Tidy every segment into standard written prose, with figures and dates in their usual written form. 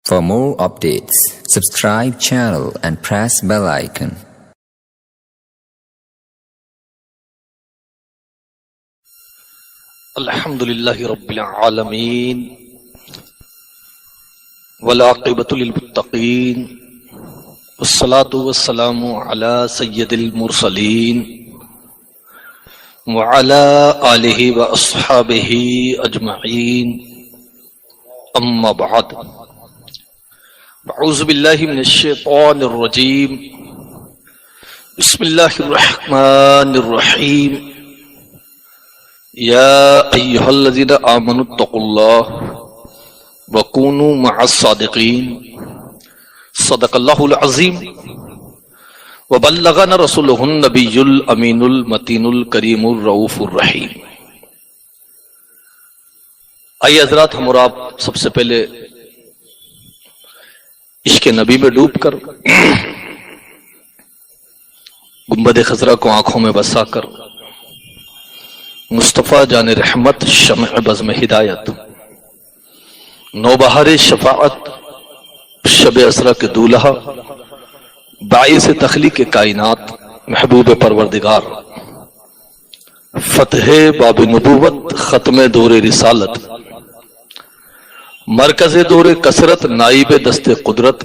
For more updates, subscribe channel and press bell icon. الحمدللہ رب العالمین والعاقبۃ للمتقین والصلاة والسلام علی سید المرسلین وعلی آلہ واصحابہ اجمعین اما بعد اعوذ باللہ من الشیطان الرجیم بسم اللہ الرحمن الرحیم یا ایہا الذین آمنوا اتقوا اللہ وکونوا مع الصادقین صدق اللہ العظیم وبلغنا رسولہ النبی الامین المتین الکریم الرؤوف الرحیم۔ آئیے حضرات، ہم اور آپ سب سے پہلے عشق نبی میں ڈوب کر گنبد خضرا کو آنکھوں میں بسا کر مصطفیٰ جان رحمت شمع بزم ہدایت نوبہار شفاعت شب اسرا کے دولہا باعث تخلیق کائنات محبوب پروردگار فتح باب نبوت ختم دور رسالت مرکز دور کثرت نائب دست قدرت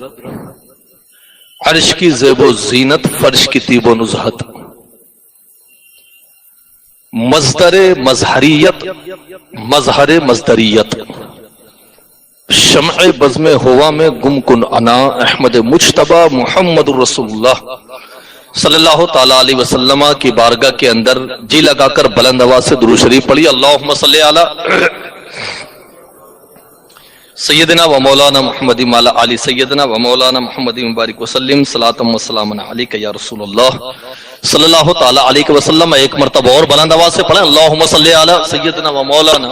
عرش کی زیب و زینت فرش کی طیب و نزہت مصدر مظہریت مظہر مصدریت شمع بزم ہوا میں گم کن انا احمد مجتبی محمد رسول اللہ صلی اللہ تعالی علیہ وسلم کی بارگاہ کے اندر جی لگا کر بلند آواز سے درود شریف پڑھی۔ اللہم صلی علی سیدنا و مولانا محمد مالا علی سیدنا و مولانا محمد مبارک وسلم صلاۃ و سلام علیک یا رسول اللہ صلی اللہ تعالی علیہ وسلم۔ ایک مرتبہ اور بلند آواز سے پڑھیں، اللہم صلی علی سیدنا و مولانا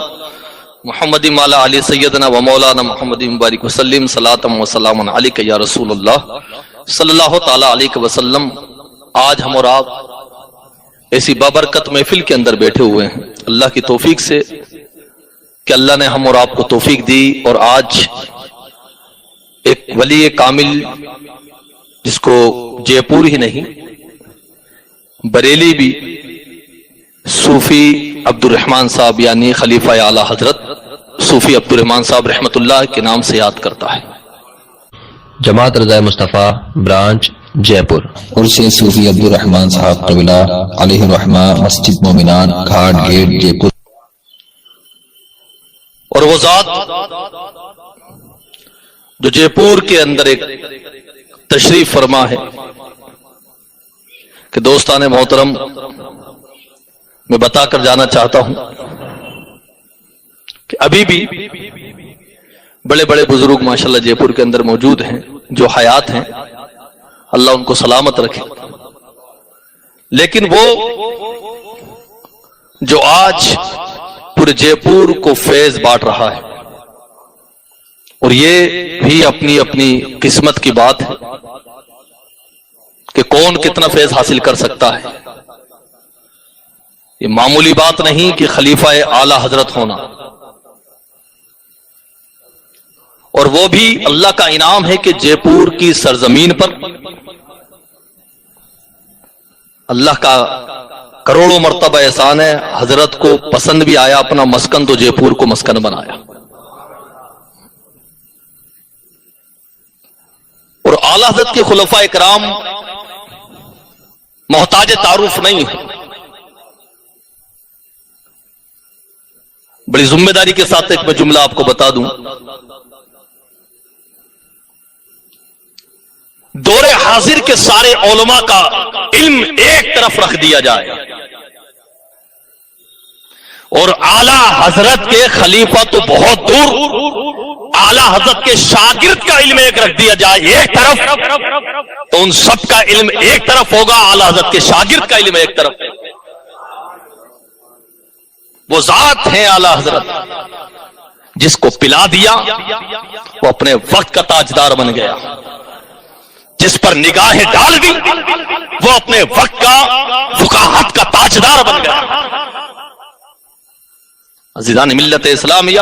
محمد مالا علی سیدنا و مولانا محمد مبارک وسلم صلاۃ و سلام علیک یا رسول اللہ صلی اللہ تعالی علیہ وسلم۔ آج ہم اور آپ ایسی بابرکت محفل کے اندر بیٹھے ہوئے ہیں اللہ کی توفیق سے کہ اللہ نے ہم اور آپ کو توفیق دی، اور آج ایک ولی کامل جس کو جے پور ہی نہیں بریلی بھی صوفی عبد الرحمن صاحب یعنی خلیفہ اعلی حضرت صوفی عبد الرحمن صاحب رحمۃ اللہ کے نام سے یاد کرتا ہے۔ جماعت رضا مصطفیٰ برانچ جے پور، عرص صوفی عبد الرحمن صاحب قبلہ علیہ الرحمہ، مسجد مومنان، گھاٹ گیٹ جے پور۔ اور وہ ذات جو جے پور کے اندر ایک تشریف فرما ہے کہ دوستان محترم میں بتا کر جانا چاہتا ہوں کہ ابھی بھی بڑے بڑے بزرگ ماشاءاللہ جے پور کے اندر موجود ہیں جو حیات ہیں، اللہ ان کو سلامت رکھے، لیکن وہ جو آج پورے جے پور کو فیض بانٹ رہا ہے، اور یہ بھی اپنی اپنی قسمت کی بات ہے کہ کون کتنا فیض حاصل کر سکتا ہے۔ یہ معمولی بات نہیں کہ خلیفہ اعلی حضرت ہونا، اور وہ بھی اللہ کا انعام ہے کہ جے پور کی سرزمین پر اللہ کا کروڑوں مرتبہ احسان ہے، حضرت کو پسند بھی آیا اپنا مسکن تو جے پور کو مسکن بنایا، اور اعلی حضرت کے خلفاء کرام محتاج تعارف نہیں ہے۔ بڑی ذمہ داری کے ساتھ ایک میں جملہ آپ کو بتا دوں، دور حاضر کے سارے علماء کا علم ایک طرف رکھ دیا جائے اور اعلی حضرت کے خلیفہ تو بہت دور، اعلی حضرت کے شاگرد کا علم ایک رکھ دیا جائے ایک طرف، تو ان سب کا علم ایک طرف ہوگا، اعلی حضرت کے شاگرد کا علم ایک طرف۔ وہ ذات ہیں اعلی حضرت، جس کو پلا دیا وہ اپنے وقت کا تاجدار بن گیا، جس پر نگاہیں ڈال دی وہ اپنے وقت کا فقاہت کا تاجدار بن گیا۔ عزیزان ملت اسلامیہ،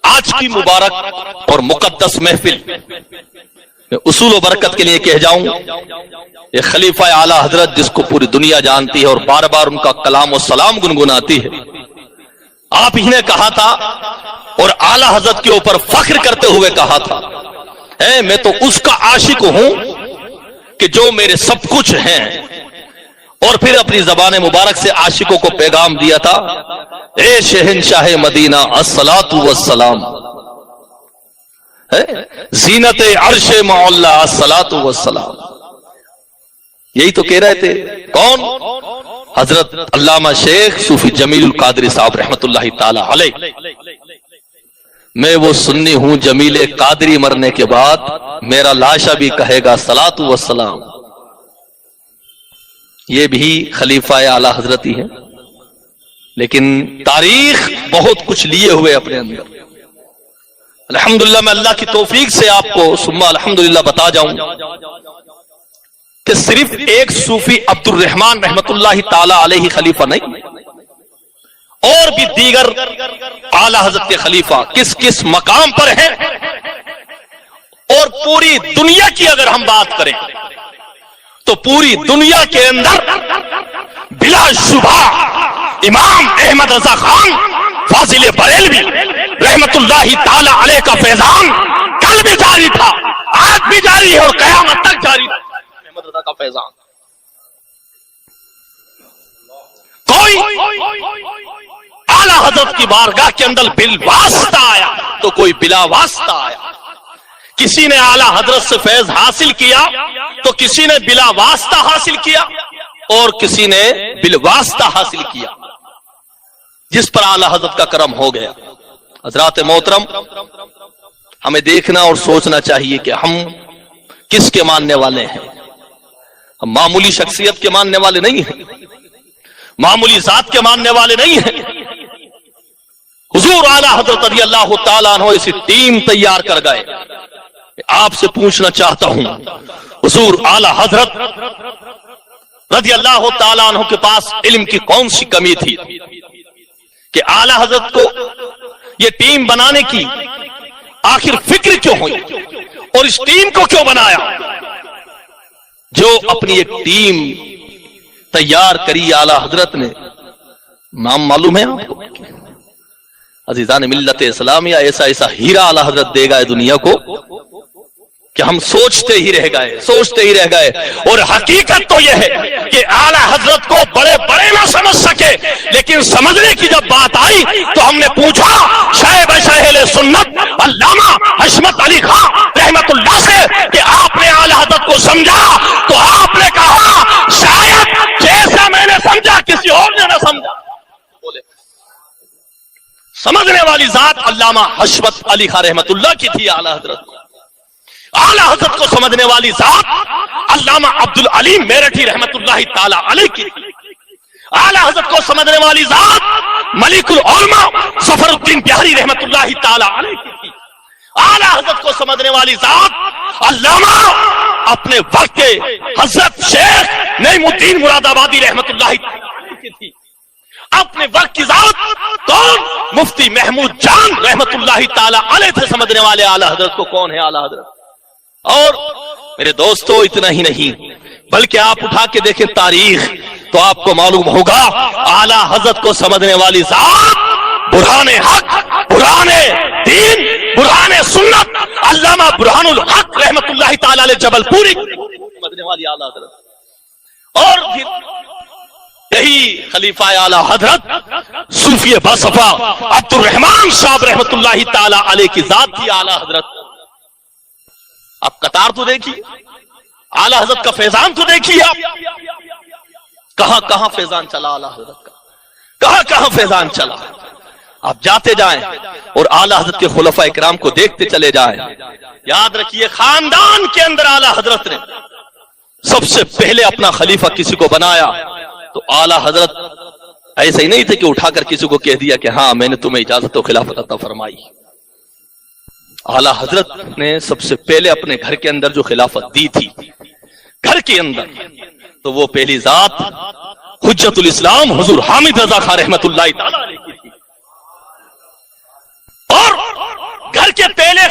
آج کی مبارک اور مقدس محفل میں اصول و برکت کے لیے کہہ جاؤں، یہ خلیفہ اعلی حضرت جس کو پوری دنیا جانتی ہے اور بار بار ان کا کلام و سلام گنگناتی ہے، آپ ہی نے کہا تھا اور اعلی حضرت کے اوپر فخر کرتے ہوئے کہا تھا، میں تو اس کا عاشق ہوں کہ جو میرے سب کچھ ہیں، اور پھر اپنی زبان مبارک سے عاشقوں کو پیغام دیا تھا، اے شہنشاہ مدینہ الصلاۃ والسلام، زینت عرش مولا الصلاۃ والسلام. یہی تو کہہ رہے تھے کون؟ حضرت علامہ شیخ صوفی جمیل القادری صاحب رحمت اللہ تعالی علیہ. میں وہ سنی ہوں جمیل قادری مرنے کے بعد میرا لاشا بھی کہے گا الصلاۃ والسلام. یہ بھی خلیفہ اعلی حضرت ہی ہے، لیکن تاریخ بہت کچھ لیے ہوئے اپنے اندر. الحمدللہ میں اللہ کی توفیق سے آپ کو ثم الحمدللہ بتا جاؤں کہ صرف ایک صوفی عبد الرحمن رحمت اللہ تعالی علیہ خلیفہ نہیں، اور بھی دیگر اعلی حضرت کے خلیفہ کس کس مقام پر ہیں. اور پوری دنیا کی اگر ہم بات کریں تو پوری دنیا کے اندر بلا شبہ امام احمد رضا خان فاضل بریلوی رحمت اللہ تعالی علیہ کا فیضان کل بھی جاری تھا، آج بھی جاری ہے اور قیامت تک جاری تھا. احمد رضا کا فیضان کوئی اعلی حضرت کی بارگاہ کے اندر بالواسطہ آیا تو کوئی بلا واسطہ آیا. کسی نے اعلی حضرت سے فیض حاصل کیا تو کسی نے بلا واسطہ حاصل کیا اور کسی نے بالواسطہ حاصل کیا. جس پر اعلی حضرت کا کرم ہو گیا. حضرات محترم، ہمیں دیکھنا اور سوچنا چاہیے کہ ہم کس کے ماننے والے ہیں. ہم معمولی شخصیت کے ماننے والے نہیں ہیں، معمولی ذات کے ماننے والے نہیں ہیں. حضور اعلی حضرت رضی اللہ تعالیٰ عنہ ایسی ٹیم تیار کر گئے. آپ سے پوچھنا چاہتا ہوں، حضور اعلی حضرت رضی اللہ تعالیٰ عنہ کے پاس علم کی کون سی کمی تھی کہ اعلی حضرت کو یہ ٹیم بنانے کی آخر فکر کیوں ہوئی اور اس ٹیم کو کیوں بنایا؟ جو اپنی ایک ٹیم تیار کری اعلی حضرت نے، نام معلوم ہے آپ کو؟ عزیزان ملت اسلامیہ، ایسا ہیرا اعلی حضرت دے گا دنیا کو کہ ہم سوچتے ہی رہ گئے. اور حقیقت تو یہ ہے کہ اعلی حضرت کو بڑے بڑے نہ سمجھ سکے، لیکن سمجھنے کی جب بات آئی تو ہم نے پوچھا شیخ اہل سنت علامہ حشمت علی خان رحمت اللہ سے کہ آپ نے اعلی حضرت کو سمجھا؟ تو آپ نے کہا شاید جیسا میں نے سمجھا کسی اور نے نہ سمجھا. سمجھنے والی ذات علامہ حشمت علی خان رحمت اللہ کی تھی اعلی حضرت کو. اعلی حضرت کو سمجھنے والی ذات علامہ عبد العلیم میرٹھی رحمت اللہ تعالی علیہ کی تھی. اعلی حضرت کو سمجھنے والی ذات ملک العلماء ظفر الدین بہاری رحمت اللہ تعالی علیہ کی تھی. اعلی حضرت کو سمجھنے والی ذات علامہ اپنے وقت کے حضرت شیخ نعیم الدین مراد آبادی رحمت اللہ تعالی علیہ کی تھی. اپنے وقت کی ذات کون؟ مفتی محمود جان رحمت اللہ تعالی علیہ سے سمجھنے والے اعلی حضرت کو کون ہے اعلی حضرت؟ اور میرے دوستو اتنا ہی نہیں بلکہ آپ اٹھا کے دیکھیں تاریخ تو آپ کو معلوم ہوگا اعلی حضرت کو سمجھنے والی ذات برہان حق، برہان دین، برہان سنت علامہ برہان الحق رحمت اللہ تعالی علیہ جبل پوری سمجھنے والی اعلی حضرت. اور یہی خلیفہ اعلی حضرت صوفی باصفا عبد الرحمن صاحب رحمت اللہ تعالی علیہ کی ذات تھی اعلی حضرت. اب قطار تو دیکھیے، اعلی حضرت کا فیضان تو دیکھیے، آپ کہاں کہاں فیضان چلا اعلی حضرت کا، کہاں کہاں فیضان چلا. آپ جاتے جائیں اور اعلی حضرت کے خلفاء اکرام کو دیکھتے چلے جائیں. یاد رکھیے خاندان کے اندر اعلی حضرت نے سب سے پہلے اپنا خلیفہ کسی کو بنایا تو اعلی حضرت ایسا ہی نہیں تھے کہ اٹھا کر کسی کو کہہ دیا کہ ہاں میں نے تمہیں اجازت و خلافت عطا فرمائی. اعلی حضرت نے سب سے پہلے اپنے گھر کے اندر جو خلافت دی تھی گھر کے اندر، تو وہ پہلی ذات حجت الاسلام حضور حامد رضا خان رحمت اللہ تعالی علیہ کی تھی. اور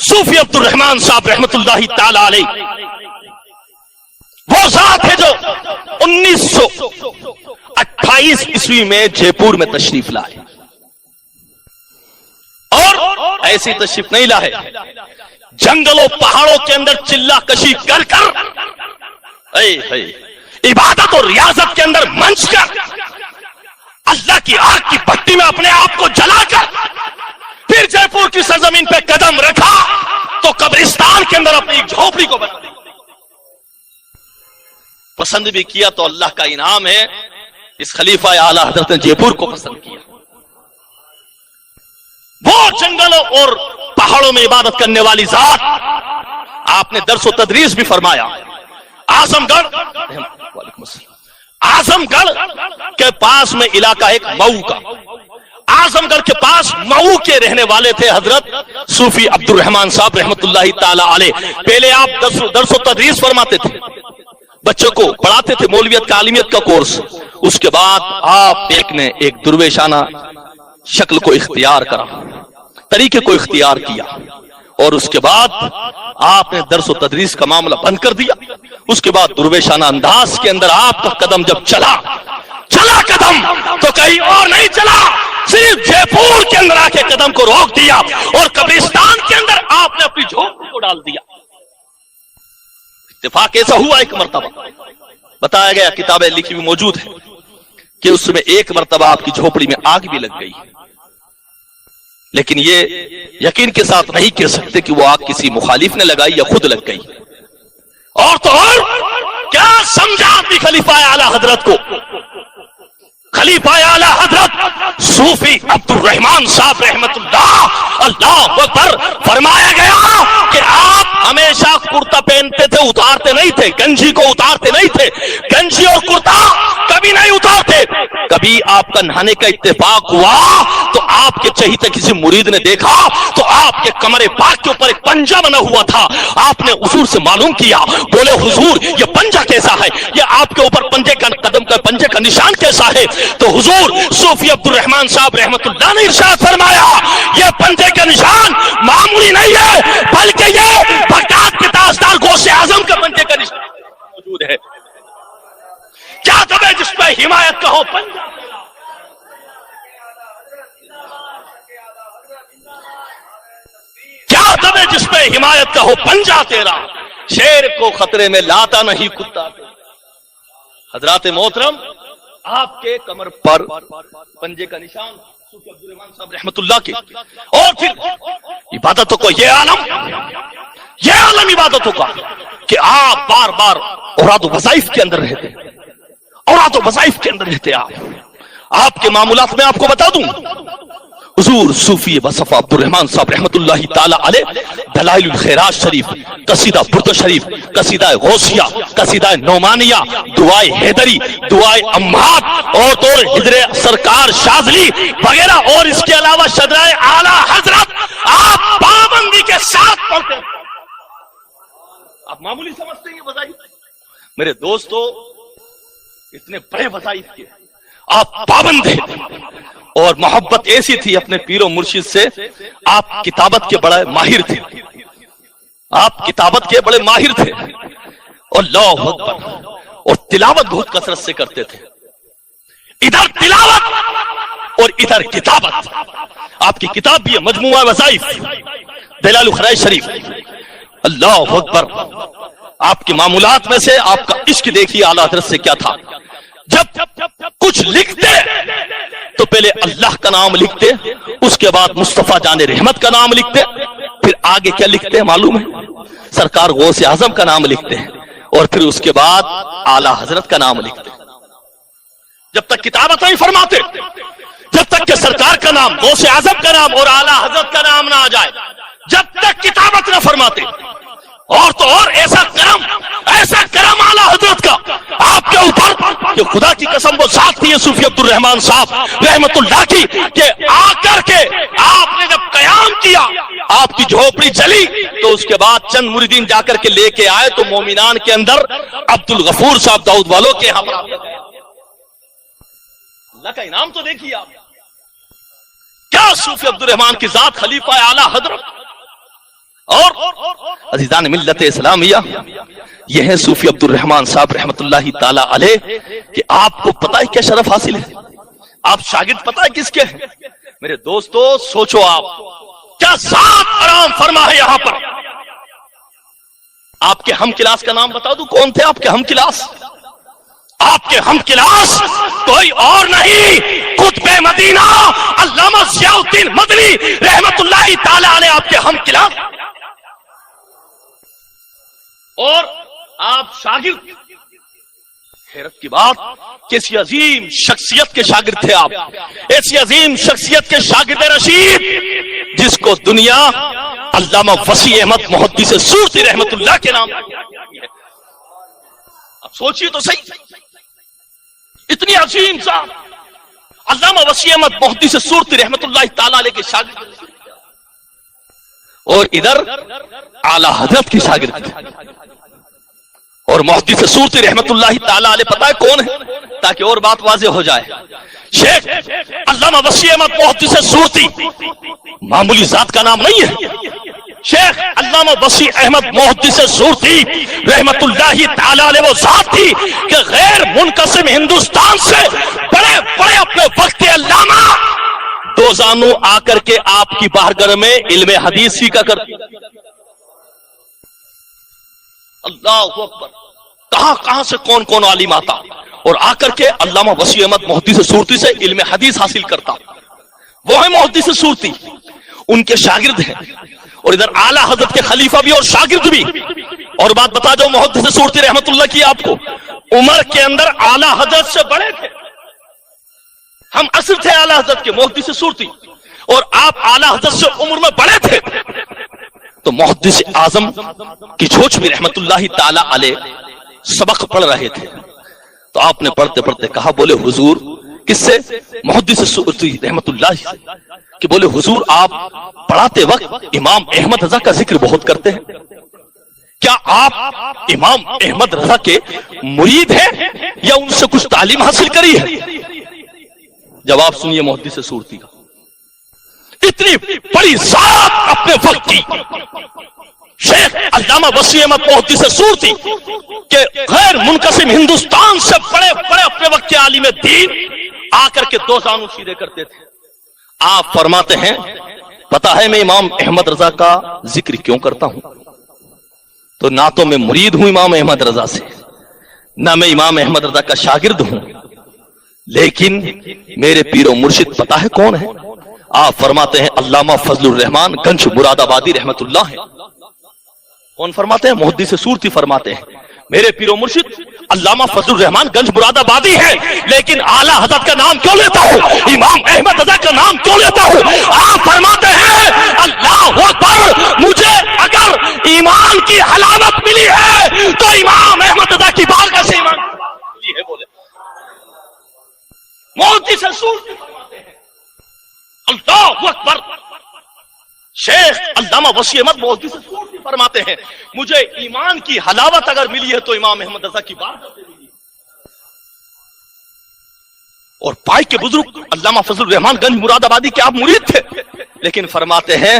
صوفی عبد الرحمان صاحب رحمت اللہ تعالی علیہ وہ ذات ہے جو 1928 عیسوی میں جے پور میں تشریف لائے، اور ایسی تشریف نہیں لائے، جنگلوں پہاڑوں کے اندر چلا کشی کر کر عبادت اور ریاضت کے اندر منچ کر اللہ کی آگ کی بھٹی میں اپنے آپ کو جلا کر پھر جے پور کی سرزمین پہ قدم رکھا تو قبرستان کے اندر اپنی جھوپڑی کو بنا دیا۔ پسند بھی کیا تو اللہ کا انعام ہے، اس خلیفہ اعلی حضرت نے جے پور کو پسند کیا۔ وہ جنگلوں اور پہاڑوں میں عبادت کرنے والی ذات، آپ نے درس و تدریس بھی فرمایا۔ اعظم گڑھ کے پاس میں علاقہ ایک مئو کا، اعظم گڑھ کے پاس مئو کے رہنے والے تھے حضرت صوفی عبد الرحمان صاحب رحمت اللہ تعالی علیہ۔ پہلے آپ درس و تدریس فرماتے تھے، بچوں کو پڑھاتے تھے مولویت کا عالمیت کا کورس، اس کے بعد آپ نے ایک درویشانہ شکل کو اختیار کرا، طریقے کو اختیار کیا، اور اس کے بعد آپ نے درس و تدریس کا معاملہ بند کر دیا۔ اس کے بعد درویشانہ انداز کے اندر آپ کا قدم جب چلا قدم تو کہیں اور نہیں چلا، صرف جے پور کے اندر آ کے قدم کو روک دیا اور قبرستان کے اندر آپ نے اپنی جھوپڑی کو ڈال دیا۔ اتفاق ایسا ہوا ایک مرتبہ، بتایا گیا، کتابیں لکھی بھی موجود ہیں کہ اس میں ایک مرتبہ آپ کی جھوپڑی میں آگ بھی لگ گئی، لیکن یہ یقین کے ساتھ نہیں کہہ سکتے کہ وہ آگ کسی مخالف نے لگائی یا خود لگ گئی۔ اور تو اور کیا سمجھا اپنی خلیفہ اعلی حضرت کو؟ خلیفہ اعلی حضرت صوفی عبد الرحمان صاحب رحمت اللہ اکبر، فرمایا گیا کہ آپ ہمیشہ کرتا پہنتے تھے، اتارتے نہیں تھے، گنجی کو اتارتے نہیں تھے، گنجی اور کرتا کبھی نہیں اتارتے۔ کبھی آپ کا نہانے کا اتفاق ہوا تو آپ کے چہیتے کسی مرید نے دیکھا تو آپ کے کمر پاک کے اوپر ایک پنجہ بنا ہوا تھا۔ آپ نے حضور سے معلوم کیا، بولے حضور یہ پنجہ کیسا ہے، یہ آپ کے اوپر پنجے کا قدم کا پنجے کا نشان کیسا ہے؟ تو حضور صوفی عبد الرحمان صاحب رحمت اللہ نے ارشاد فرمایا، یہ پنجے کا نشان معمولی نہیں ہے، بلکہ یہ بغداد کے تاجدار غوث اعظم کے پنجے کا نشان موجود ہے۔ کیا دبے جس پہ حمایت کا ہو پنجہ، کیا دبے جس پہ حمایت کا ہو پنجہ تیرا، شیر کو خطرے میں لاتا نہیں کتا۔ حضرات محترم، آپ کے کمر پر پنجے کا نشان صوفی عبد الرحمان صاحب رحمت اللہ کے، اور پھر عبادتوں کو یہ عالم عبادتوں کا کہ آپ بار بار اوراد و وظائف کے اندر رہتے، اوراد و وظائف کے اندر رہتے۔ آپ کے معمولات میں آپ کو بتا دوں، حضور صوفی بصفہ عبد الرحمان صاحب رحمت اللہ تعالی علیہ دلائل الخیرات شریف، قصیدہ برد شریف، قصیدہ غوثیہ، قصیدہ نعمانیہ، دعائے حیدری، دعائے امہات، اور تو حضر سرکار شاذلی وغیرہ، اور اس کے علاوہ شجرائے اعلی حضرت آپ پابندی کے ساتھ پڑھتے ہیں۔ آپ معمولی سمجھتے ہیں یہ وظائف؟ میرے دوستو، اتنے بڑے وظائف کے آپ پابند ہیں، اور محبت ایسی تھی اپنے پیر و مرشد سے، آپ کتابت کے بڑے ماہر تھے، آپ کتابت کے بڑے ماہر تھے، اور اللہ اکبر، اور تلاوت بہت کثرت سے کرتے تھے، ادھر تلاوت اور ادھر کتابت۔ آپ کی کتاب بھی ہے مجموعہ وظائف دلائل الخیرات شریف۔ اللہ اکبر، آپ کے معمولات میں سے آپ کا عشق دیکھیے اعلیٰ حضرت سے کیا تھا۔ جب کچھ لکھتے تو پہلے اللہ کا نام لکھتے، اس کے بعد مصطفیٰ جان رحمت کا نام لکھتے، پھر آگے کیا لکھتے ہیں معلوم ہے؟ سرکار غوث اعظم کا نام لکھتے ہیں، اور پھر اس کے بعد اعلیٰ حضرت کا نام لکھتے۔ جب تک کتابت نہیں فرماتے، جب تک کہ سرکار کا نام، غوث اعظم کا نام اور اعلیٰ حضرت کا نام نہ آ جائے، جب تک کتابت نہ فرماتے، اور تو اور ایسا کرم اعلیٰ حضرت کا آپ کے اوپر کہ خدا کی قسم وہ ذات تھی صوفی عبد الرحمان صاحب رحمت اللہ کی، کہ آ کر کے آپ نے جب قیام کیا، آپ کی جھوپڑی جلی، تو اس کے بعد چند مریدین جا کر کے لے کے آئے تو مومنان کے اندر عبد الغفور صاحب داؤد والوں کے یہاں پر اللہ کا انعام تو دیکھیے آپ، کیا صوفی عبد الرحمان کی ذات، خلیفہ اعلیٰ حضرت، اور عزیزان ملت اسلامیہ، یہ ہیں صوفی عبد الرحمان صاحب رحمت اللہ تعالی علیہ، کہ آپ کو پتہ ہے کیا شرف حاصل ہے؟ آپ شاگرد پتہ ہے کس کے ہیں؟ میرے دوستو سوچو، آپ کیا ذات آرام فرما ہے یہاں پر؟ آپ کے ہم کلاس کا نام بتا دوں، کون تھے آپ کے ہم کلاس؟ آپ کے ہم کلاس کوئی اور نہیں، قطب مدینہ علامہ ضیاء الدین مدنی رحمت اللہ تعالی علیہ آپ کے ہم کلاس، اور آپ شاگرد۔ حیرت کی بات کہ ایسی عظیم شخصیت کے شاگرد تھے آپ، ایسی عظیم شخصیت کے شاگرد رشید جس کو دنیا علامہ وسیع احمد محدث سورتی رحمت اللہ کے نام۔ اب سوچیے تو صحیح، اتنی عظیم صاحب علامہ وسیع احمد محدث سورتی رحمت اللہ تعالی علیہ کے شاگرد، اور ادھر اعلی حضرت کی شاگرد تھے، اور محدث سورتی رحمت اللہ تعالی علیہ پتہ ہے کون ہے؟ تاکہ اور بات واضح ہو جائے، شیخ علامہ وسیع احمد محدث سورتی معمولی ذات کا نام نہیں ہے۔ شیخ علامہ وسیع احمد محدث سورتی رحمت اللہ تعالی علیہ وہ ذات تھی کہ غیر منقسم ہندوستان سے بڑے بڑے اپنے وقت کے علامہ دو زانو آ کر کے آپ کی بارگاہ میں علم حدیث سیکھا کرتے۔ اللہ اکبر، کہاں سے کون کون عالم آتا اور آ کر کے علامہ وسیع احمد محدث سورتی سے علم حدیث حاصل کرتا۔ وہ ہے محدث سورتی، ان کے شاگرد ہیں، اور ادھر اعلیٰ حضرت کے خلیفہ بھی اور شاگرد بھی۔ اور بات بتا جو محدث سورتی رحمت اللہ کی آپ کو، عمر کے اندر اعلیٰ حضرت سے بڑے تھے، ہم اصل تھے اعلیٰ حضرت کے محدث سورتی، اور آپ اعلیٰ حضرت سے عمر میں بڑے تھے۔ تو محدث اعظم کی چھوچ بھی رحمت اللہ تعالی علیہ سبق پڑھ رہے تھے، تو آپ نے پڑھتے پڑھتے کہا، بولے حضور، کس سے؟ محدث سورتی رحمت اللہ سے، کہ بولے حضور آپ پڑھاتے وقت امام احمد رضا کا ذکر بہت کرتے ہیں، کیا آپ امام احمد رضا کے مرید ہیں یا ان سے کچھ تعلیم حاصل کری ہے؟ جواب سنیے محدث سورتی کا، اتنی بڑی ذات اپنے وقت کی شیخ علامہ وسیع احمد محدث سورتی کہ غیر منقسم ہندوستان سے بڑے بڑے اپنے وقت کے عالم دین آ کر کے دو زانو سیدھے کرتے تھے۔ آپ فرماتے ہیں پتا ہے میں امام احمد رضا کا ذکر کیوں کرتا ہوں؟ تو نہ تو میں مرید ہوں امام احمد رضا سے، نہ میں امام احمد رضا کا شاگرد ہوں، لیکن میرے پیر و مرشد پتا ہے کون ہے؟ آپ فرماتے ہیں علامہ فضل الرحمان گنج مراد آبادی رحمت اللہ ہے۔ کون فرماتے ہیں؟ محدث سورتی فرماتے ہیں میرے پیر و مرشد علامہ فضل الرحمان گنج مراد آبادی ہے، لیکن اعلیٰ حضرت کا نام کیوں لیتا ہوں؟ امام احمد رضا کا نام کیوں لیتا ہوں؟ آپ فرماتے ہیں اللہ اکبر، مجھے اگر ایمان کی حلاوت ملی ہے تو امام احمد رضا کی بارگاہ سے ایمان ملی ہے۔ بولے محدث سورتی فرماتے ہیں اللہ اکبر، شیخ علامہ وسیع احمد محدث سورتی فرماتے ہیں مجھے ایمان کی حلاوت اگر ملی ہے تو امام احمد رضا کی بارگاہ سے ملی ہے۔ اور پائی کے بزرگ علامہ فضل الرحمان گنج مراد آبادی کے آپ مرید تھے، لیکن فرماتے ہیں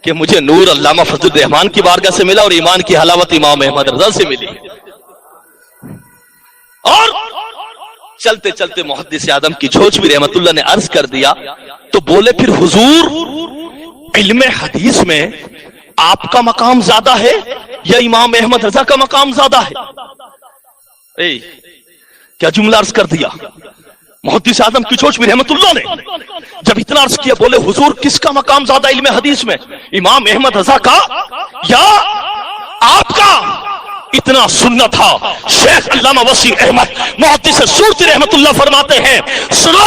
کہ مجھے نور علامہ فضل الرحمان کی بارگاہ سے ملا اور ایمان کی حلاوت امام احمد رضا سے ملی۔ اور چلتے چلتے محدث اعظم کی چھوچ بھی رحمت اللہ نے عرض کر دیا، تو بولے پھر حضور علم حدیث میں آپ کا مقام زیادہ ہے یا امام احمد رضا کا مقام زیادہ ہے؟ کیا جملہ عرض کر دیا محدث اعظم کی چھوچ بھی رحمت اللہ نے، جب اتنا عرض کیا بولے حضور کس کا مقام زیادہ علم حدیث میں، امام احمد رضا کا یا آپ کا؟ اتنا سننا تھا شیخ علامہ وسیع احمد محدث سورتی رحمت اللہ فرماتے ہیں سنو،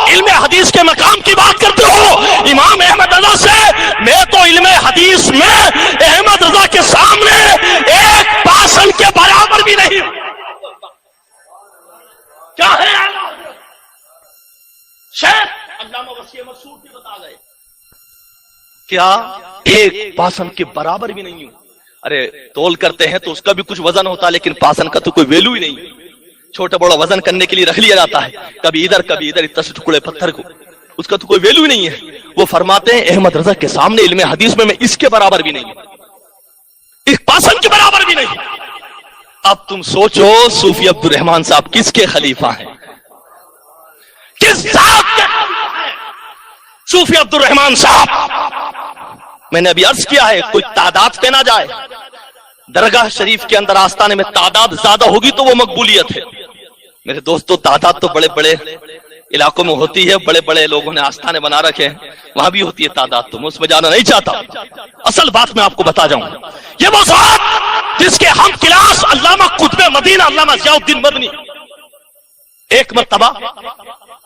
علم حدیث کے مقام کی بات کرتے ہو امام احمد رضا سے، میں تو علم حدیث میں احمد رضا کے سامنے ایک پاسن کے برابر بھی نہیں ہوں۔ کیا ہے شیخ علامہ وسیع احمد سورتی بتا گئے، کیا ایک پاسن کے برابر بھی نہیں ہوں۔ ارے تول کرتے ہیں تو اس کا بھی کچھ وزن ہوتا ہے، لیکن پاسن کا تو کوئی ویلو ہی نہیں، چھوٹا بڑا وزن کرنے کے لیے رکھ لیا جاتا ہے، کبھی ادھر کبھی ادھر، 10 ٹکڑے پتھر کو اس کا تو کوئی ویلو ہی نہیں ہے. وہ فرماتے ہیں احمد رضا کے سامنے علم حدیث میں اس کے برابر بھی نہیں ہوں, اس پاسن کے برابر بھی نہیں. اب تم سوچو صوفی عبد الرحمان صاحب کس کے خلیفہ ہیں, کس ذات کے خلیفہ ہیں صوفی عبد الرحمان صاحب. میں نے ابھی عرض کیا ہے کوئی تعداد پہ نہ جائے, درگاہ شریف کے اندر آستانے میں تعداد زیادہ ہوگی تو وہ مقبولیت ہے. میرے دوستو تعداد تو بڑے بڑے علاقوں میں ہوتی ہے, بڑے بڑے لوگوں نے آستانے بنا رکھے ہیں, وہاں بھی ہوتی ہے تعداد, تو میں اس میں جانا نہیں چاہتا. اصل بات میں آپ کو بتا جاؤں, یہ وہ ذات جس کے ہم کلاس علامہ قطب مدینہ علامہ ضیاء الدین مدنی ایک مرتبہ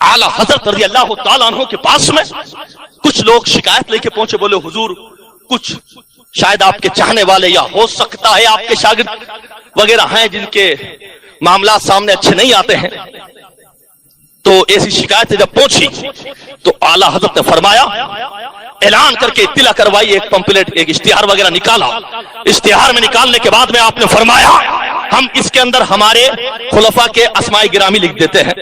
اعلی حضرت رضی اللہ تعالیٰ عنہ کے پاس میں کچھ لوگ شکایت لے کے پہنچے, بولے حضور کچھ شاید آپ کے چاہنے والے یا ہو سکتا ہے آپ کے شاگرد وغیرہ ہیں جن کے معاملات سامنے اچھے نہیں آتے ہیں. تو ایسی شکایتیں جب پہنچی تو اعلی حضرت نے فرمایا, اعلان کر کے اطلاع کروائی, ایک پمپلیٹ ایک اشتہار وغیرہ نکالا. اشتہار میں نکالنے کے بعد میں آپ نے فرمایا ہم اس کے اندر ہمارے خلفاء کے اسماء گرامی لکھ دیتے ہیں,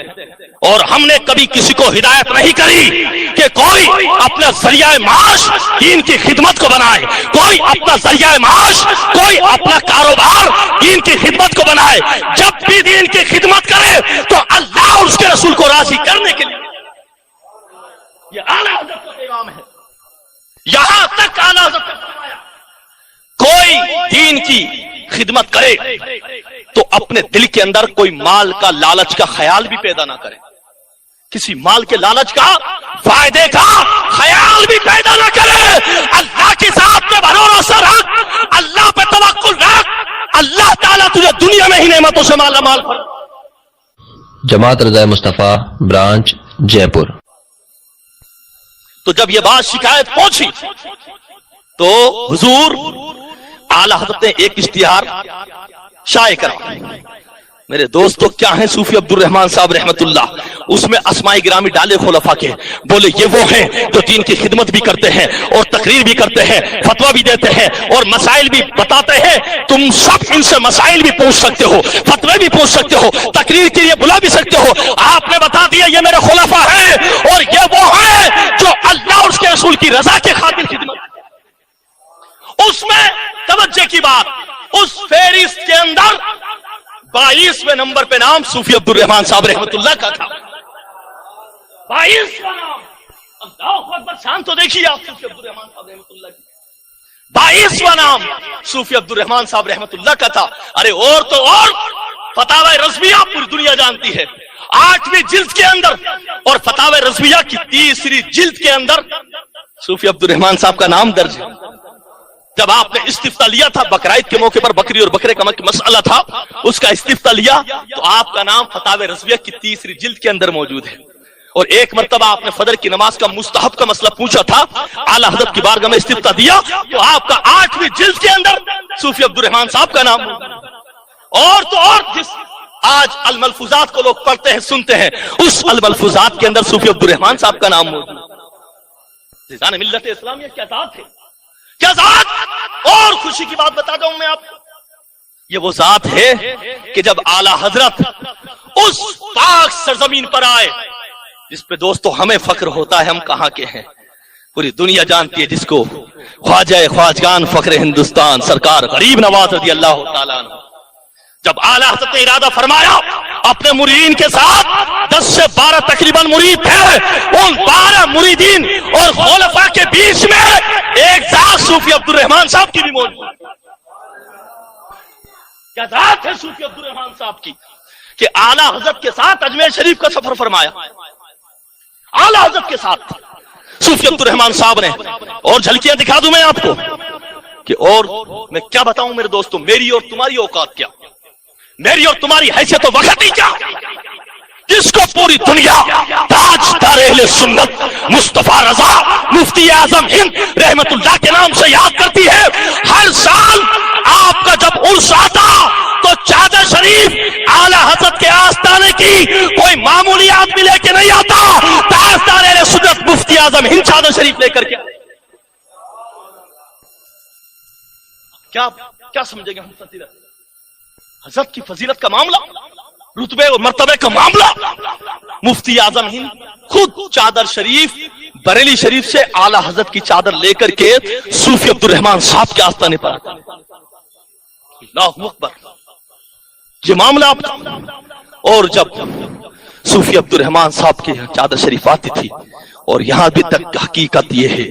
اور ہم نے کبھی کسی کو ہدایت نہیں کری کہ کوئی اپنا ذریعہ معاش دین کی خدمت کو بنائے, کوئی اپنا ذریعہ معاش, کوئی اپنا کاروبار دین کی خدمت کو بنائے. جب بھی دین کی خدمت کرے تو اللہ اور اس کے رسول کو راضی کرنے کے لیے. یہ اعلیٰ حضرت کا پیغام ہے. یہاں تک اعلیٰ حضرت نے فرمایا کوئی دین کی خدمت کرے تو اپنے دل کے اندر کوئی مال کا لالچ کا خیال بھی پیدا نہ کرے, کسی مال کے لالچ کا فائدے کا خیال بھی پیدا نہ کرے. اللہ کی ذات پہ بھروسہ رکھ, اللہ پہ توکل رکھ, اللہ تعالیٰ تجھے دنیا میں ہی نعمتوں سے مالا مال کر. جماعت رضا مصطفیٰ برانچ جے پور. تو جب یہ بات شکایت پہنچی تو حضور اعلی حضرت نے ایک اشتہار شائع کرا. میرے دوستو کیا ہیں صوفی عبد الرحمان صاحب رحمت اللہ, اس میں اسماء گرامی ڈالے خلفاء کے, بولے یہ وہ ہیں جو دین کی خدمت بھی کرتے ہیں اور تقریر بھی کرتے ہیں, فتویٰ بھی دیتے ہیں اور مسائل بھی بتاتے ہیں. تم سب ان سے مسائل بھی پوچھ سکتے ہو, فتوے بھی پوچھ سکتے ہو, تقریر کے لیے بلا بھی سکتے ہو. آپ نے بتا دیا یہ میرے خلفاء ہیں اور یہ وہ ہیں جو اللہ اور اس کے رسول کی رضا کے خاطر خدمت. اس میں توجہ کی بات, اس فہرست کے اندر 22ویں نمبر پہ نام صوفی عبد الرحمان صاحب رحمت اللہ کا تھا. 22واں نام, اللہ اکبر, شان تو دیکھیے آپ صوفی عبد الرحمان صاحب رحمت اللہ کی. 22واں نام صوفی عبد الرحمان صاحب رحمت اللہ کا تھا. ارے اور تو اور فتاوی رضویہ پوری دنیا جانتی ہے, 8ویں جلد کے اندر, اور فتاوی رضویہ کی 3ری جلد کے اندر صوفی عبد الرحمان صاحب کا نام درج ہے. جب آپ نے استفتاء لیا تھا بقرعید کے موقع پر, بکری اور بکرے کا مسئلہ تھا, اس کا استفتاء لیا تو آپ کا نام فتاوی رضویہ کی 3ری جلد کے اندر موجود ہے. اور ایک مرتبہ آپ نے فجر کی نماز کا مستحب کا مسئلہ پوچھا تھا, اعلیٰ حضرت کی بارگاہ میں استفتاء دیا تو آپ کا 8ویں جلد کے اندر صوفی عبد الرحمان صاحب کا نام. اور تو اور جس آج الملفوظات کو لوگ پڑھتے ہیں سنتے ہیں, اس الملفوظات کے اندر صوفی عبد الرحمان صاحب کا نام موجود. ملت اسلامیہ کیا ذات ہے, کیا ذات. اور خوشی کی بات بتا دوں میں آپ, یہ وہ ذات ہے کہ جب اعلیٰ حضرت اس پاک سرزمین پر آئے جس پہ دوستو ہمیں فخر ہوتا ہے, ہم کہاں کے ہیں, پوری دنیا جانتی ہے, جس کو خواجہ خواجگان فخر ہندوستان سرکار غریب نواز رضی اللہ تعالیٰ عنہ, جب اعلیٰ حضرت نے ارادہ فرمایا اپنے مریدین کے ساتھ 10 سے 12 تقریباً مرید تھے, ان 12 مریدین اور خلفاء کے بیچ میں ایک ذات صوفی عبد الرحمان صاحب کی بھی موجود. کیا ذات ہے صوفی عبد الرحمان صاحب کی کہ اعلیٰ حضرت کے ساتھ اجمیر شریف کا سفر فرمایا, اعلیٰ حضرت کے ساتھ صوفی عبد الرحمان صاحب نے. اور جھلکیاں دکھا دوں میں آپ کو کہ, اور میں کیا بتاؤں میرے دوستوں, میری اور تمہاری اوقات کیا, میری اور تمہاری حیثیت و وقت ہی کیا, جس کو پوری دنیا تاجدار اہل سنت مصطفیٰ رضا مفتی اعظم ہند رحمت اللہ کے نام سے یاد کرتی ہے. ہر سال آپ کا جب عرس آتا تو چادر شریف اعلیٰ حضرت کے آستانے کی کوئی معمولی آدمی لے کے نہیں آتا, تاجدار اہل سنت مفتی اعظم ہند چادر شریف لے کر کے. کیا سمجھیں گے ہم فضیلت, حضرت کی فضیلت کا معاملہ رتبے اور مرتبے کا معاملہ مفتی اعظم ہند خود چادر شریف بریلی شریف سے اعلی حضرت کی چادر لے کر کے صوفی عبد الرحمان صاحب کے آستانے پر آتا. اللہ اکبر. یہ معاملہ آپ کا. اور جب صوفی عبد الرحمان صاحب کی چادر شریف آتی تھی, اور یہاں بھی تک حقیقت یہ ہے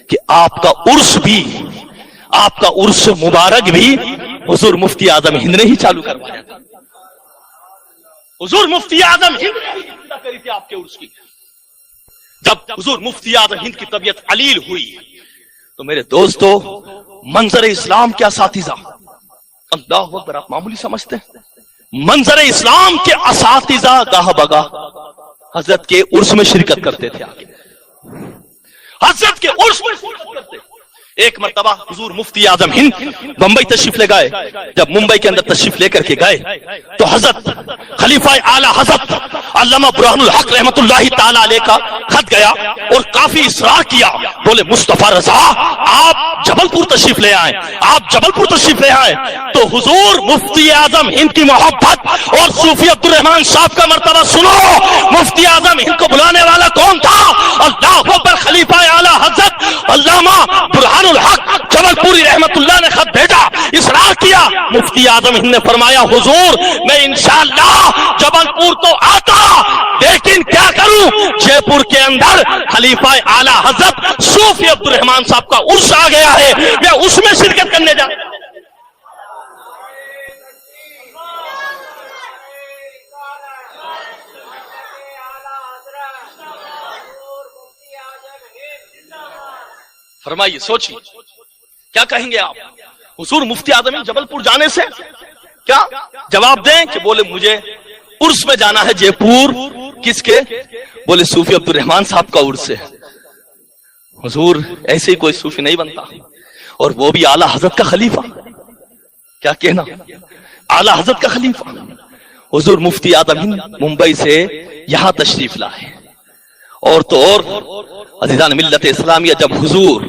کہ آپ کا عرس بھی, آپ کا عرس مبارک بھی حضور مفتی اعظم ہند نے ہی چالو کروایا تھا. حضور مفتی اعظم ہند نے ابتدا کری تھی آپ کے عرس کی. جب حضور مفتی اعظم ہند کی طبیعت علیل ہوئی تو میرے دوستو, منظر اسلام کے اساتذہ, اللہ اکبر, آپ معمولی سمجھتے ہیں, منظر اسلام کے اساتذہ گاہ بگاہ حضرت کے عرس میں شرکت کرتے تھے. آگے حضرت کے عرس میں شرکت کرتے. ایک مرتبہ حضور مفتی اعظم ہند ممبئی تشریف لے گئے. جب ممبئی کے اندر تشریف لے کر کے گئے تو حضرت خلیفہ اعلی حضرت علامہ برہان الحق رحمت اللہ تعالی علیہ کا خط گیا اور کافی اصرار کیا. بولے مصطفیٰ رضا آپ جبل پور تشریف لے آئے, آپ جبل پور تشریف لے آئے. تو حضور مفتی اعظم ہند کی محبت اور صوفی عبد الرحمان صاحب کا مرتبہ سنو. مفتی اعظم ہند کو بلانے والا کون تھا؟ اللہ اکبر, خلیفہ اعلی حضرت علامہ برہان الحق جبل پوری رحمت اللہ نے خط بھیجا, اصرار کیا. مفتی اعظم ہند نے فرمایا حضور میں انشاءاللہ جبل پور تو آتا, لیکن کیا کروں, جے پور کے اندر خلیفہ اعلی حضرت صوفی عبد الرحمان صاحب کا عرس آ گیا ہے, میں اس میں شرکت کرنے جا. فرمائیے, سوچیے کیا کہیں گے آپ. حضور مفتی اعظم جبل پور جانے سے کیا جواب دیں کہ بولے مجھے عرس میں جانا ہے جے پور. کس کے؟ بولے صوفی عبد الرحمان صاحب کا عرس ہے. حضور ایسے ہی کوئی صوفی نہیں بنتا, اور وہ بھی اعلی حضرت کا خلیفہ. کیا کہنا, اعلی حضرت کا خلیفہ. حضور مفتی اعظم ہند ممبئی سے یہاں تشریف لائے, اور تو اور عزیزان ملت اسلامیہ, جب حضور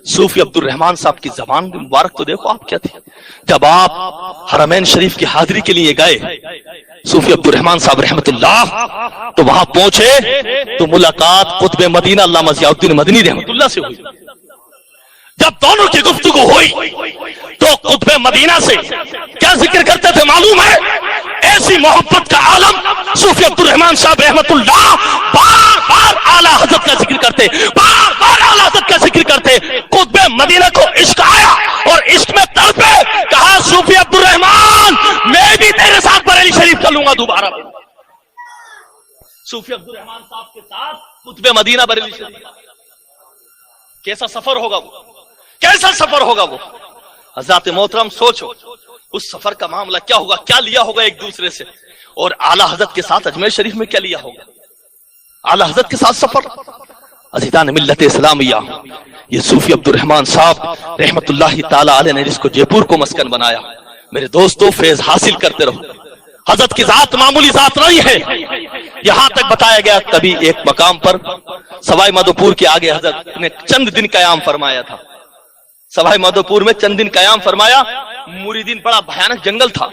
صوفی عبد الرحمان صاحب کی زبان مبارک تو دیکھو آپ کیا تھی. جب آپ حرمین شریف کی حاضری کے لیے گئے صوفی عبد الرحمان صاحب رحمت اللہ, تو وہاں پہنچے تو ملاقات قطب مدینہ علامہ ضیاء الدین مدنی رحمت اللہ سے ہوئی. جب دونوں کی گفتگو ہوئی تو قطب مدینہ سے کیا ذکر کرتے تھے معلوم ہے؟ ایسی محبت کا عالم صوفی عبد الرحمان صاحب رحمت اللہ بار بار اعلی حضرت کا ذکر کرتے, بار بار اعلی حضرت کا ذکر کرتے. قطب مدینہ کو عشق آیا اور عشق میں تڑپے, کہا صوفی عبد الرحمان میں بھی تیرے ساتھ بریلی شریف چلوں گا دوبارہ. صوفی عبد الرحمان صاحب کے ساتھ قطب مدینہ بریلی شریف. کیسا سفر ہوگا وہ, کیسا سفر ہوگا وہ. حضرات محترم سوچو اس سفر کا معاملہ کیا ہوگا, کیا لیا ہوگا ایک دوسرے سے, اور اعلی حضرت کے ساتھ اجمیر شریف میں کیا لیا ہوگا. اعلی حضرت کے ساتھ سفر. عزیزان ملت اسلامیہ, یہ صوفی عبد الرحمان صاحب رحمت اللہ تعالی علیہ نے جس کو جے پور کو مسکن بنایا, میرے دوستو فیض حاصل کرتے رہو. حضرت کی ذات معمولی ذات نہیں ہے. یہاں تک بتایا گیا کبھی ایک مقام پر سوائی مادھوپور کے آگے حضرت نے چند دن قیام فرمایا تھا. سوائی مادھوپور میں چند دن قیام فرمایا. مریدین, بڑا بھیانک جنگل تھا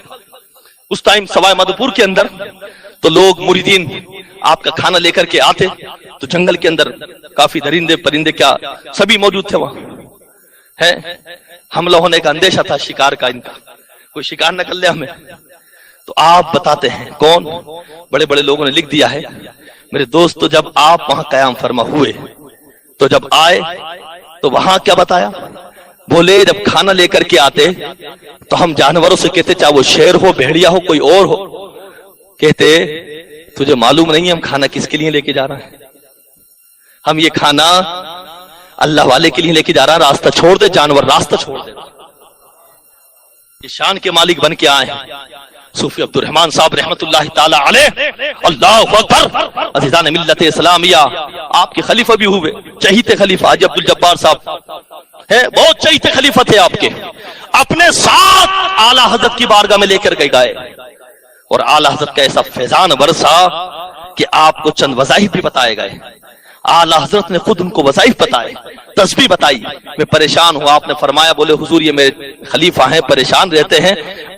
اس ٹائم سوائی مادھوپور کے اندر. تو لوگ مریدین آپ کا کھانا لے کر کے آتے تو جنگل کے اندر کافی درندے پرندے کیا سبھی موجود تھے وہاں. ہے حملہ ہونے کا اندیشہ تھا, شکار کا, ان کا کوئی شکار نہ کر لے ہمیں. تو آپ بتاتے ہیں کون, بڑے بڑے لوگوں نے لکھ دیا ہے میرے دوست. جب آپ وہاں قیام فرما ہوئے تو جب آئے تو وہاں کیا بتایا, بولے جب کھانا لے کر کے آتے تو ہم جانوروں سے کہتے, چاہے وہ شیر ہو, بھیڑیا ہو, کوئی اور ہو, کہتے تجھے معلوم نہیں ہے ہم کھانا کس کے لیے لے کے جا رہے ہیں, ہم یہ کھانا اللہ والے کے لیے لے کے جا رہا ہے, راستہ چھوڑ دے, جانور راستہ چھوڑ دے. یہ شان کے مالک بن کے آئے ہیں صوفی عبد الرحمان صاحب رحمت اللہ تعالی علیہ. اللہ اکبر. عزیزان ملت اسلامیہ, آپ کے خلیفہ بھی ہوئے, چہیتے خلیفہ حاجی عبد الجبار صاحب ہے, بہت چہیتے خلیفہ تھے آپ کے. اپنے ساتھ اعلی حضرت کی بارگاہ میں لے کر گئے, اور اعلی حضرت کا ایسا فیضان برسا کہ آپ کو چند وظائف بھی بتائے گئے. اعلی حضرت نے خود ان کو وظائف بتائے, تسبیح بتائی. میں پریشان ہوں, آپ نے فرمایا, بولے حضور یہ میرے خلیفہ ہیں, پریشان رہتے ہیں,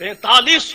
45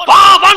52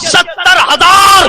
70,000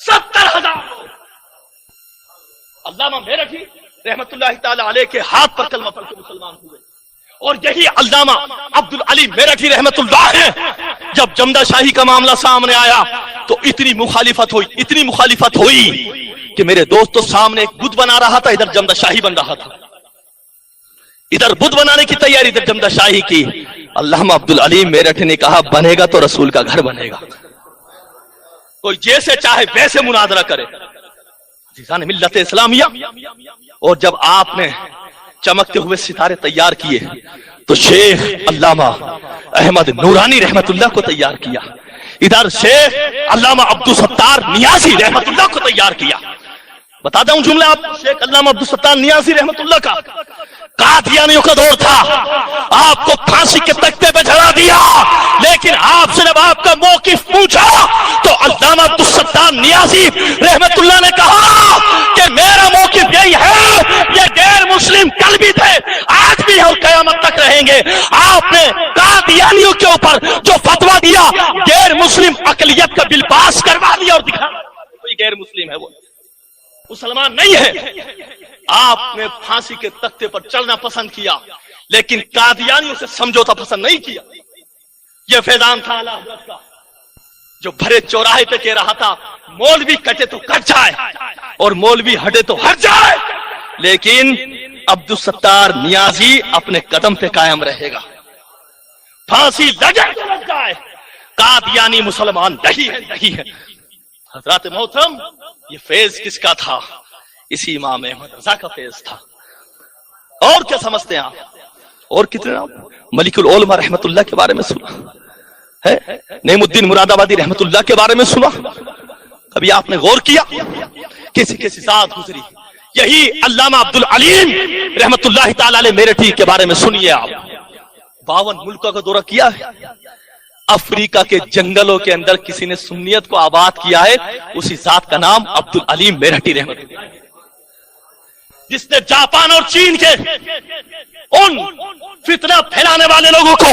70,000। علامہ میرٹھی رحمت اللہ تعالی علیہ کے ہاتھ پر کلمہ پڑھ کے مسلمان ہوئے، اور یہی علامہ عبدالعلی میرٹھی رحمت اللہ ہے جب جمدہ شاہی کا معاملہ سامنے آیا تو اتنی مخالفت ہوئی کہ میرے دوستو سامنے ایک بت بنا رہا تھا، ادھر جمدہ شاہی بن رہا تھا، ادھر بت بنانے کی تیاری، ادھر جمدہ شاہی کی۔ علامہ عبدالعلی میرٹھی نے کہا بنے گا تو رسول کا گھر بنے گا، کوئی جیسے چاہے ویسے مناظرہ کرے۔ عزیزان ملت اسلامیہ، اور جب آپ نے چمکتے ہوئے ستارے تیار کیے تو شیخ علامہ احمد نورانی رحمت اللہ کو تیار کیا، ادھر شیخ علامہ عبدالستار نیازی رحمت اللہ کو تیار کیا۔ بتاتا ہوں جملہ آپ شیخ علامہ عبدالستار نیازی رحمت اللہ کا۔ قادیانیوں کا دور تھا، آپ کو پھانسی کے تختے پہ چڑھا دیا، لیکن آپ سے جب آپ کا موقف پوچھا تو علامہ عبدالستار نیازی رحمت اللہ نے کہا کہ میرا موقف یہی ہے، یہ غیر مسلم کل بھی تھے، آج بھی اور قیامت تک رہیں گے۔ آپ نے قادیانیوں کے اوپر جو فتویٰ دیا، غیر مسلم اقلیت کا بل پاس کروا دیا اور دکھا کوئی غیر مسلم ہے، وہ مسلمان نہیں ہے۔ آپ نے پھانسی کے تختے پر چڑھنا پسند کیا، لیکن قادیانیوں سے سمجھوتا پسند نہیں کیا۔ یہ فیضان تھا اعلیٰ حضرت کا جو بھرے چوراہے پہ کہہ رہا تھا مولوی کٹے تو کٹ جائے اور مولوی ہٹے تو ہٹ جائے، لیکن عبدالستار نیازی اپنے قدم پہ قائم رہے گا، پھانسی لگے تو لگ جائے، قادیانی مسلمان نہیں ہے۔ حضرات محترم، یہ فیض کس کا تھا؟ اسی امام احمد رضا کا فیض تھا۔ اور کیا سمجھتے ہیں آپ؟ اور کتنے ملک العلماء رحمت اللہ کے بارے میں سنا ہے، نعیم الدین مراد آبادی رحمت اللہ کے بارے میں سنا؟ کبھی آپ نے غور کیا کسی ذات گزری؟ یہی علامہ عبدالعلیم رحمت اللہ تعالی علیہ میرٹھی کے بارے میں سنیے آپ۔ 52 ملکوں کا دورہ کیا ہے، افریقہ کے جنگلوں کے اندر کسی نے سنیت کو آباد کیا ہے، اسی ذات کا نام عبدالعلیم میرٹھی رحمت اللہ، جس نے جاپان اور چین کے ان فتنہ پھیلانے والے لوگوں کو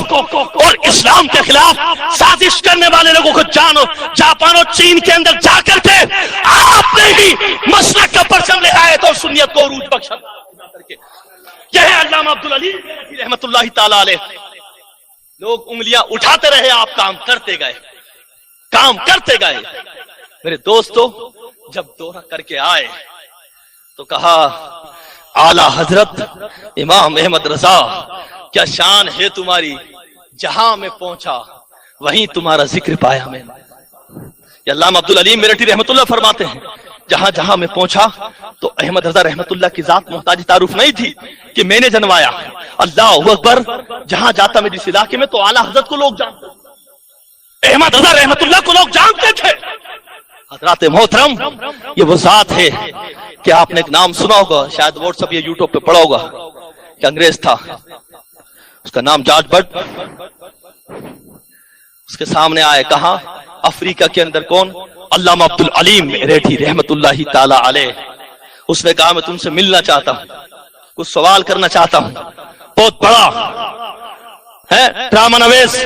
اور اسلام کے خلاف سازش کرنے والے لوگوں کو جاپان اور چین کے اندر جا کر کے آپ نے ہی مسلک کا پرچم لے آئے تو سنیت کو عروج بخشا کر کے۔ یہ ہے علامہ عبدالعلیم رحمت اللہ تعالی علیہ۔ لوگ انگلیاں اٹھاتے رہے، آپ کام کرتے گئے۔ میرے دوستو، جب دورہ کر کے آئے تو کہا اعلیٰ حضرت امام احمد رضا، کیا شان ہے تمہاری، جہاں میں پہنچا وہیں تمہارا ذکر پایا میں نے۔ یہ علامہ عبدالعلیم میرٹھی رحمت اللہ فرماتے ہیں، جہاں میں پہنچا تو احمد رضا رحمت اللہ کی ذات محتاج تعارف نہیں تھی کہ میں نے جنوایا، اللہ اکبر، جہاں جاتا میں جس علاقے میں تو اعلیٰ حضرت کو لوگ جانتے، احمد رضا رحمت اللہ کو لوگ جانتے تھے۔ حضرات محترم، یہ وہ ذات ہے کہ آپ نے ایک نام سنا ہوگا، شاید واٹس ایپ یا یوٹیوب پہ پڑھا ہوگا، کہ انگریز تھا، اس کا نام جارج برٹ۔ اس کے سامنے آئے، کہاں؟ افریقہ کے اندر کون؟ علامہ عبدالعلیم میرٹھی رحمت اللہ تعالی علیہ۔ اس نے کہا میں تم سے ملنا چاہتا ہوں، کچھ سوال کرنا چاہتا ہوں، بہت بڑا ہے ڈرامہ نویس۔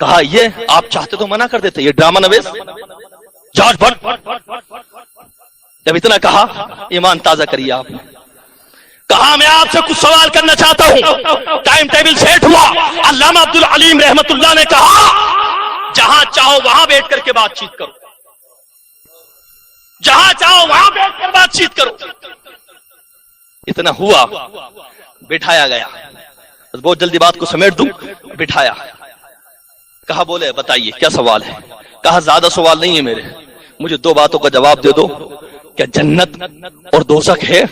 کہا یہ آپ چاہتے تو منع کر دیتے، یہ ڈرامہ نویس جارج برٹ۔ جب اتنا کہا، ایمان تازہ کریے آپ نے، کہا میں آپ سے کچھ سوال کرنا چاہتا ہوں۔ ٹائم ٹیبل سیٹ ہوا، علامہ عبدالعلیم رحمت اللہ نے کہا جہاں چاہو وہاں بیٹھ کر کے بات چیت کرو، جہاں چاہو وہاں بیٹھ کر بات چیت کرو۔ اتنا ہوا، بٹھایا گیا، بہت جلدی بات کو سمیٹ دوں، بٹھایا، کہا بولے بتائیے کیا سوال ہے؟ کہا زیادہ سوال نہیں ہے میرے، مجھے 2 باتوں کا جواب دے دو، کیا جنت اور دوزخ ہے؟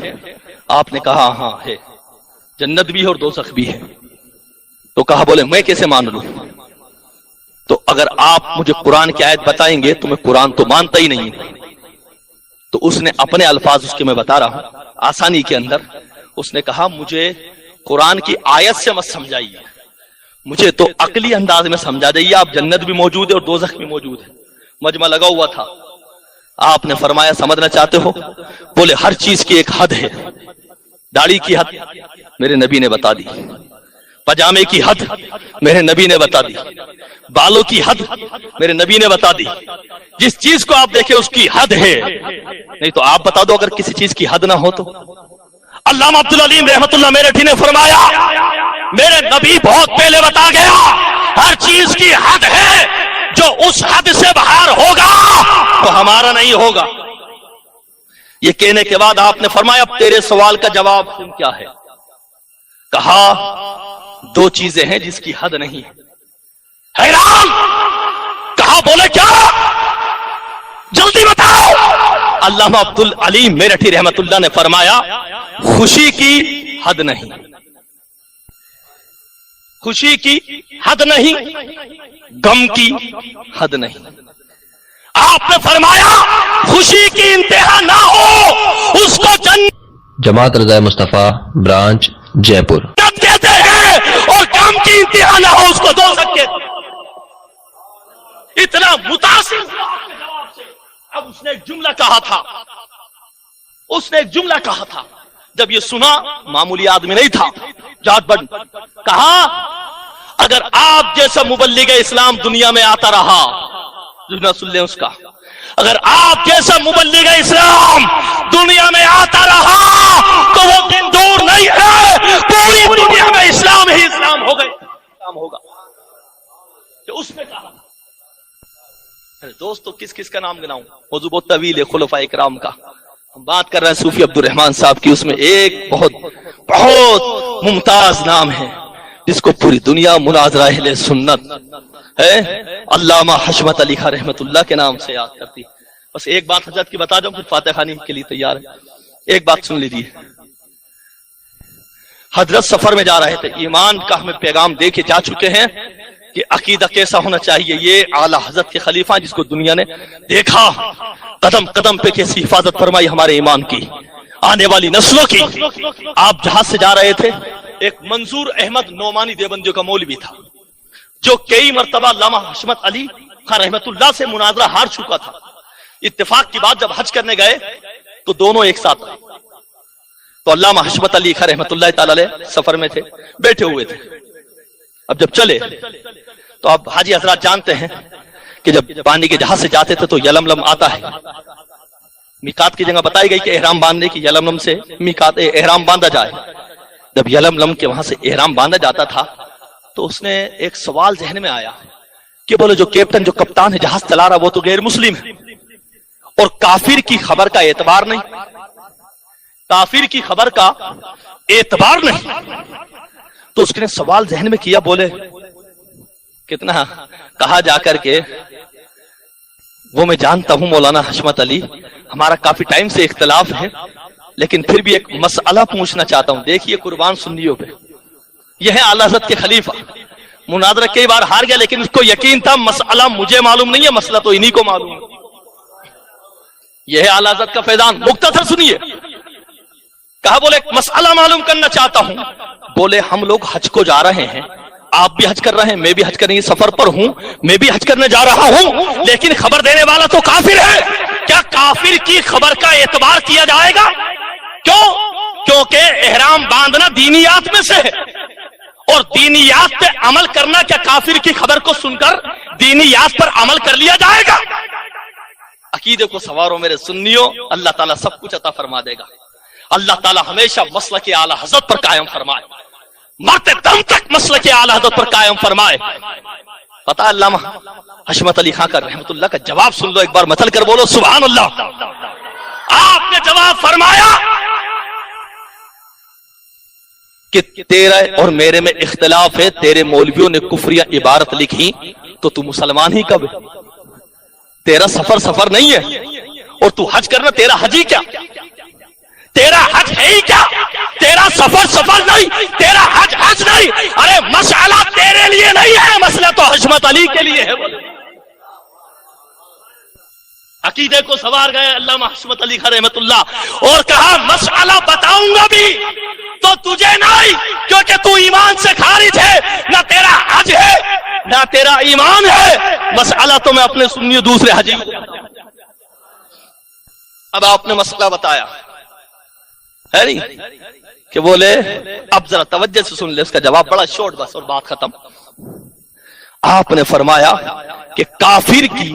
آپ نے کہا ہاں ہے، جنت بھی ہے اور دوزخ بھی ہے۔ تو کہا بولے میں کیسے مان لوں؟ تو اگر آپ مجھے قرآن کی آیت بتائیں گے تو میں قرآن تو مانتا ہی نہیں۔ تو اس نے اپنے الفاظ اس کے میں بتا رہا ہوں آسانی کے اندر، اس نے کہا مجھے قرآن کی آیت سے مت سمجھائیے، مجھے تو عقلی انداز میں سمجھا دائیے، آپ جنت بھی موجود ہے اور دوزخ بھی موجود ہے۔ مجمع لگا ہوا تھا، آپ نے فرمایا سمجھنا چاہتے ہو؟ بولے ہر چیز کی ایک حد ہے، داڑھی کی حد میرے نبی نے بتا دی، پجامے کی حد میرے نبی نے بتا دی، بالوں کی حد میرے نبی نے بتا دی، جس چیز کو آپ دیکھیں اس کی حد ہے، نہیں تو آپ بتا دو اگر کسی چیز کی حد نہ ہو تو. علامہ عبدالعلیم رحمت اللہ میرٹھی نے فرمایا میرے نبی بہت پہلے بتا گیا ہر چیز کی حد ہے، جو اس حد سے باہر ہوگا تو ہمارا نہیں ہوگا. یہ کہنے کے بعد آپ نے فرمایا اب تیرے سوال کا جواب کیا ہے؟ کہا دو چیزیں ہیں جس کی حد نہیں ہے. حیران کہا بولے کیا؟ جلدی بتاؤ. علامہ عبدالعلیم میرٹھی رحمت اللہ نے فرمایا خوشی کی حد نہیں، خوشی کی حد نہیں، غم کی حد نہیں. آپ نے فرمایا خوشی کی انتہا نہ ہو اس کو جنت جماعت رضا مصطفیٰ برانچ جے پور. کہتے ہیں اور غم کی انتہا نہ ہو اس کو دوزخ کہتے ہیں. اتنا متاثر ہوا آپ کے جواب سے. اب اس نے ایک جملہ کہا تھا، اس نے ایک جملہ کہا تھا جب یہ سنا، معمولی آدمی نہیں تھا، جاٹ بن کہا اگر آپ جیسا مبلغ اسلام دنیا میں آتا رہا، سن لیں اس کا، اگر آپ جیسا مبلغ اسلام دنیا میں آتا رہا تو وہ دن دور نہیں ہے پوری دنیا میں اسلام ہی اسلام ہو گئے، اسلام ہوگا. کہ اس نے کہا دوستو کس کس کا نام گناؤں؟ موضوع بہت طویل ہے خلفائے کرام کا. ہم بات کر رہے ہیں صوفی عبد الرحمن صاحب کی، اس میں ایک بہت بہت ممتاز نام ہے جس کو پوری دنیا مناظرہ اہل سنت ہے علامہ حشمت علی خان رحمت اللہ کے نام سے یاد کرتی. بس ایک بات حضرت کی بتا دوں پھر فاتح خانی کے لیے تیار ہے. ایک بات سن لیجیے. حضرت سفر میں جا رہے تھے، ایمان کا ہمیں پیغام دے کے جا چکے ہیں کہ عقیدہ کیسا ہونا چاہیے. یہ اعلی حضرت کے خلیفہ جس کو دنیا نے دیکھا، قدم قدم پہ کیسی حفاظت فرمائی ہمارے ایمان کی، آنے والی نسلوں کی. آپ جہاز سے جا رہے تھے، ایک منظور احمد نعمانی دیوبندیوں کا مولوی تھا جو کئی مرتبہ علامہ حشمت علی خان رحمت اللہ سے مناظرہ ہار چکا تھا. اتفاق کی بات جب حج کرنے گئے تو دونوں ایک ساتھ آئے. تو علامہ حشمت علی خان رحمت اللہ تعالی علیہ سفر میں تھے، بیٹھے ہوئے تھے. اب جب چلے تو اب حاجی حضرات جانتے ہیں کہ جب پانی کے جہاز سے جاتے تھے تو یلملم آتا ہے. میقات کی جگہ بتائی گئی کہ احرام باندھنے کی، یلملم سے میقات احرام باندھا جائے. جب یلملم کے وہاں سے احرام باندھا جاتا تھا تو اس نے ایک سوال ذہن میں آیا کہ بولے جو کیپٹن جو کپتان ہے جہاز چلا رہا وہ تو غیر مسلم ہے اور کافر کی خبر کا اعتبار نہیں، کافر کی خبر کا اعتبار نہیں. تو اس نے سوال ذہن میں کیا، بولے کتنا کہا جا کر کے وہ میں جانتا ہوں مولانا حشمت علی ہمارا کافی ٹائم سے اختلاف ہے لیکن پھر بھی ایک مسئلہ پوچھنا چاہتا ہوں. دیکھیے قربان سنیوں پہ، یہ ہے اعلی حضرت کے خلیفہ، مناظرہ کئی بار ہار گیا لیکن اس کو یقین تھا مسئلہ مجھے معلوم نہیں ہے، مسئلہ تو انہی کو معلوم ہے. یہ ہے اعلی حضرت کا فیضان. مختصر سنیے، کہا بولے ایک مسئلہ معلوم کرنا چاہتا ہوں. بولے ہم لوگ حج کو جا رہے ہیں، آپ بھی حج کر رہے ہیں، میں بھی حج کرنے کی سفر پر ہوں، میں بھی حج کرنے جا رہا ہوں، لیکن خبر دینے والا تو کافر ہے. کیا کافر کی خبر کا اعتبار کیا جائے گا؟ کیوں؟ کیونکہ احرام باندھنا دینیات میں سے ہے اور دینیات پہ عمل کرنا کیا کافر کی خبر کو سن کر دینیات پر عمل کر لیا جائے گا؟ عقیدے کو سوارو میرے سنیوں، اللہ تعالیٰ سب کچھ عطا فرما دے گا. اللہ تعالیٰ ہمیشہ مسلک اعلی حضرت پر قائم فرمائے، مرتے دم تک مسلک اعلی حضرت پر قائم فرمائے. پتہ علامہ حشمت علی خان کا رحمت اللہ کا جواب سن لو، ایک بار مچل کر بولو سبحان اللہ. آپ نے جواب فرمایا کہ تیرا اور میرے میں اختلاف ہے، تیرے مولویوں نے کفریہ عبارت لکھی تو تو مسلمان ہی کب ہے؟ تیرا سفر نہیں ہے اور تو حج کرنا، تیرا حج ہی کیا؟ تیرا حج ہے ہی کیا؟ تیرا سفر نہیں، تیرا حج نہیں. ارے مسئلہ تیرے لیے نہیں ہے، مسئلہ تو حشمت علی کے لیے ہے. عقیدے کو سوار گئے علامہ حشمت علی خان رحمت اللہ اور کہا مسئلہ بتاؤں گا بھی تو تجھے نہیں، کیونکہ تو ایمان سے خارج ہے، نہ تیرا حج ہے نہ تیرا ایمان ہے. مسئلہ تو میں اپنے سنی دوسرے حجی. اب آپ نے مسئلہ بتایا ہے نہیں کہ بولے اب ذرا توجہ سے سن لے، اس کا جواب بڑا شارٹ بس اور بات ختم. آپ نے فرمایا کہ کافر کی